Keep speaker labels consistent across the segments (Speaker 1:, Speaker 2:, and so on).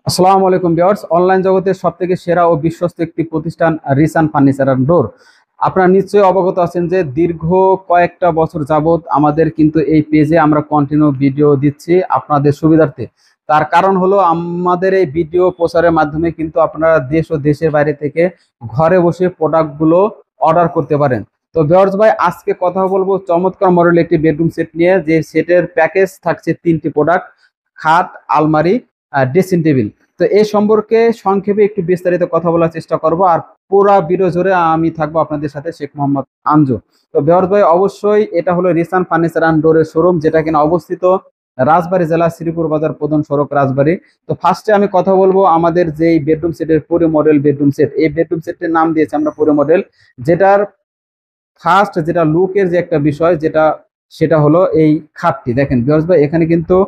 Speaker 1: আসসালামু আলাইকুম viewers. Online জগতের সবথেকে সেরা ও বিশ্বস্ত একটি প্রতিষ্ঠান রিসান ফার্নিচার অ্যান্ড ডোর। আপনারা নিশ্চয়ই অবগত আছেন যে দীর্ঘ কয়েকটা বছর যাবত আমাদের কিন্তু এই পেজে আমরা কন্টিনিউ ভিডিও দিচ্ছি আপনাদের সুবিধার্থে। তার কারণ হলো আমাদের এই ভিডিও প্রচারের মাধ্যমে কিন্তু আপনারা দেশ ও দেশের বাইরে থেকে ঘরে বসে প্রোডাক্টগুলো অর্ডার করতে পারেন। তো ভিউয়ার্স ভাই, আজকে কথা বলবো চমৎকার মডেলের একটি বেডরুম সেট নিয়ে, যে সেটের প্যাকেজ থাকছে 3টি প্রোডাক্ট: খাট, আলমারি, ড্রেসিং টেবিল। তো এই সম্পর্কে সংক্ষেপে একটু বিস্তারিত কথা বলার চেষ্টা করব, আর পুরা ভিডিও জুড়ে আমি থাকবো আপনাদের সাথে, শেখ মোহাম্মদ আঞ্জু। তো বেহর ভাই, অবশ্যই এটা হলো রিসান ফার্নিচার অ্যান্ড ডোরের শোরুম, যেটা কিনা অবস্থিত রাজবাড়ী জেলা শ্রীপুর বাজার, প্রধান সড়ক, রাজবাড়ী। তো ফার্স্টে আমি কথা বলবো আমাদের যে বেডরুম সেটের পুরো মডেল বেডরুম সেট, এই বেডরুম সেটের নাম দিয়েছি আমরা পুরো মডেল। যেটার ফার্স্ট যেটা লুকের যে একটা বিষয়, সেটা হলো এই খাটটি। দেখেন বিয়স ভাই, এখানে কিন্তু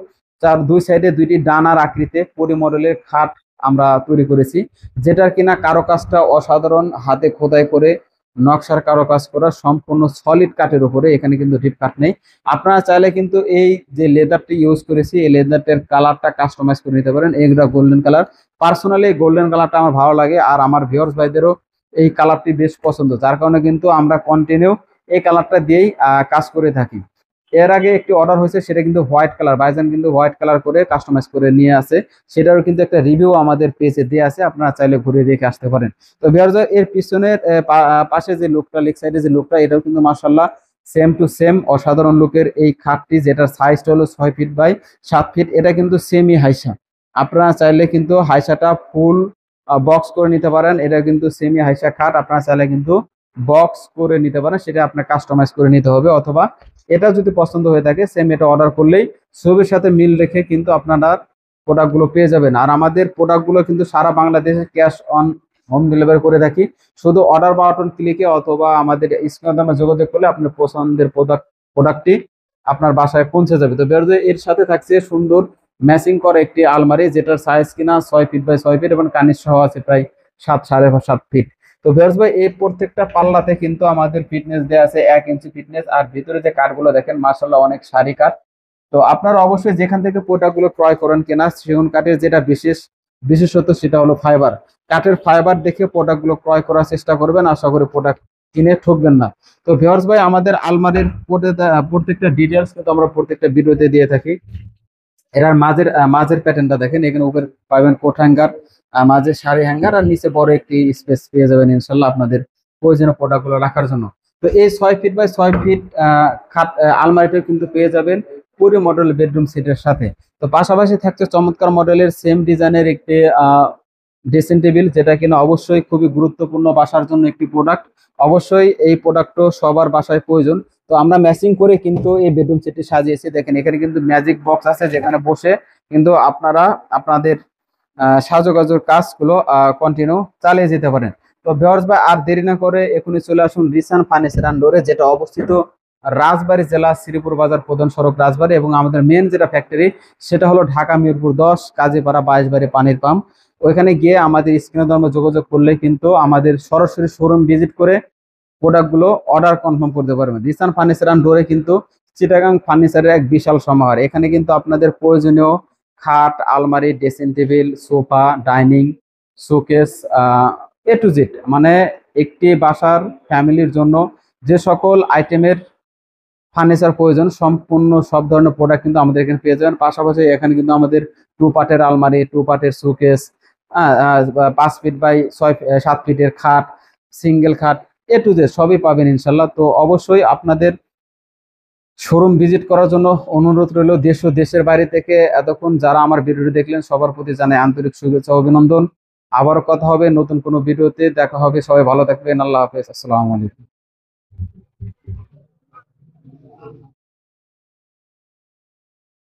Speaker 1: দুই সাইডে দুইটি ডানার আকৃতিতে পরি মডেলের খাট আমরা তৈরি করেছি, যেটার কিনা কারুকাজটা অসাধারণ, হাতে খোদাই করে নকশার কারুকাজ করা, সম্পূর্ণ সলিড কাঠের উপরে, এখানে কিন্তু ডিপ কাঠ নেই। আপনারা চাইলে কিন্তু এই যে লেদারটি ইউজ করেছি, এই লেদারটার কালারটা কাস্টমাইজ করে নিতে পারেন। এগুলা গোল্ডেন কালার। পার্সোনালি এই গোল্ডেন কালারটা আমার ভালো লাগে, আর আমার ভিউয়ার্স ভাইদেরও এই কালারটি বেশ পছন্দ, যার কারণে কিন্তু আমরা কন্টিনিউ এই কালারটা দিয়েই কাজ করে থাকি। এর আগে একটি অর্ডার হয়েছে, সেটা কিন্তু হোয়াইট কালার, ভাইজান কিন্তু হোয়াইট কালার করে কাস্টমাইজ করে নিয়ে আসে। সেটারও কিন্তু একটা রিভিউ আমাদের পেজে দেওয়া আছে, আপনারা চাইলে ঘুরে দেখে আসতে পারেন। তো ভিউয়ার্স, এর পিছনের পাশে যে লুকটা, লেগ সাইডে যে লুকটা, এটাও কিন্তু মাশাআল্লাহ সেম টু সেম অসাধারণ লুকের এই খাটটি, যেটার সাইজটা হলো 6 ফিট বাই 7 ফিট। এটা কিন্তু সেমি হাইসা, আপনারা চাইলে কিন্তু হাইসাটা ফুল বক্স করে নিতে পারেন। এটা কিন্তু সেমি হাইসা খাট, আপনারা চাইলে কিন্তু বক্স করে নিতে পারেন, সেটা আপনার কাস্টমাইজ করে নিতে হবে। অথবা এটা যদি পছন্দ হয়ে থাকে, সেম এটা অর্ডার করলেই ছবির সাথে মিল রেখে কিন্তু আপনারা প্রোডাক্টগুলো পেয়ে যাবেন। আর আমাদের প্রোডাক্টগুলো কিন্তু সারা বাংলাদেশে ক্যাশ অন হোম ডেলিভারি করে থাকি। শুধু অর্ডার বাটন ক্লিকে অথবা আমাদের স্ক্রিনের নামে যোগাযোগ করলে আপনার পছন্দের প্রোডাক্টটি আপনার বাসায় পৌঁছে যাবে। তো বেরোতে এর সাথে থাকছে সুন্দর ম্যাচিং করা একটি আলমারি, যেটার সাইজ কিনা 6 ফিট বাই 6 ফিট এবং কানিস সহ আছে প্রায় 7 সাড়ে 7 ফিট। তো ভিউয়ার্স ভাই, এই প্রত্যেকটা পাল্লাতে কিন্তু আমাদের ফিটনেস দেওয়া আছে 1 ইঞ্চি ফিটনেস। আর ভিতরে যে কাঠগুলো দেখেন মাশাআল্লাহ অনেক সারি কাঠ। তো আপনারা অবশ্যই যেখান থেকে প্রোডাক্টগুলো ক্রয় করেন কিনা, সেগুন কাঠের যেটা বিশেষত্ব সেটা হলো ফাইবার। কাঠের ফাইবার দেখে প্রোডাক্টগুলো ক্রয় করার চেষ্টা করবেন, আশা করি প্রোডাক্ট কিনে ঠকবেন না। তো ভিউয়ার্স ভাই, আমাদের আলমারির প্রত্যেকটা ডিটেলস কিন্তু আমরা প্রত্যেকটা ভিডিওতে দিয়ে থাকি। এটার মাঝের প্যাটার্নটা দেখেন, এখানে উপরে পাবেন কোট হ্যাঙ্গার, মাঝে শাড়ি হ্যাঙ্গার, আর নিচে বড় একটি স্পেস পেয়ে যাবেন ইনশাল্লাহ আপনাদের প্রয়োজনীয় প্রোডাক্টগুলো রাখার জন্য। তো এই 6 ফিট বাই 6 ফিট খাট আলমারিটা কিন্তু পেয়ে যাবেন পুরো মডেল বেডরুম সেটের সাথে। তো পাশাপাশি থাকছে চমৎকার মডেলের সেম ডিজাইনের একটি ড্রেসিং টেবিল, যেটা কিনা অবশ্যই খুবই গুরুত্বপূর্ণ বাসার জন্য একটি প্রোডাক্ট। অবশ্যই এই প্রোডাক্টও সবার বাসায় প্রয়োজন। তো আমরা ম্যাচিং করে কিন্তু এই বেডরুম সেটটি সাজিয়েছি। দেখেন এখানে কিন্তু ম্যাজিক বক্স আছে, যেখানে বসে কিন্তু আপনারা আপনাদের সাজুগুজুর কাজগুলো কন্টিনিউ চালিয়ে যেতে পারেন। তো ভিউয়ার্স ভাই, আর দেরি না করে এখনই চলে আসুন রিসান ফার্নিচার অ্যান্ড ডোরে, যেটা অবস্থিত রাজবাড়ী জেলা শ্রীপুর বাজার, প্রধান সড়ক, রাজবাড়ী। এবং আমাদের মেন যেটা ফ্যাক্টরি, সেটা হলো ঢাকা মিরপুর 10 কাজীপাড়া 22 বাড়ি পানির পাম্প। ওইখানে গিয়ে আমাদের স্ক্রিনে নাম্বার যোগাযোগ করলে কিন্তু আমাদের সরাসরি শোরুম ভিজিট করে প্রোডাক্টগুলো অর্ডার কনফার্ম করতে পারবেন। রিসান ফার্নিচার অ্যান্ড ডোরে কিন্তু চিটাগাং ফার্নিচারের এক বিশাল সমাহার। এখানে কিন্তু আপনাদের প্রয়োজনীয় খাট, আলমারি, dressing table, sofa, dining, showcase, A to Z, মানে একটি বাসার ফ্যামিলির জন্য যে সকল আইটেমের ফার্নিচার প্রয়োজন, সম্পূর্ণ সব ধরনের প্রোডাক্ট কিন্তু আমাদের এখানে পেয়ে যাবেন। পাশাপাশি এখানে কিন্তু আমাদের 2 পার্টের আলমারি, 2 পার্টের শোকেস, 5 ফিট বাই 7 ফিটের খাট, সিঙ্গেল খাট, এ টু জেড সবই পাবেন ইনশাল্লাহ। তো অবশ্যই আপনাদের শোরুম ভিজিট করার জন্য অনুরোধ রইল। দেশ ও দেশের বাইরে থেকে এতক্ষণ যারা আমার ভিডিওটি দেখলেন, সবার প্রতি জানাই আন্তরিক শুভেচ্ছা ও অভিনন্দন। আবারও কথা হবে নতুন কোনো ভিডিওতে, দেখা হবে। সবাই ভালো থাকবেন। আল্লাহ হাফেজ। আসসালামু আলাইকুম।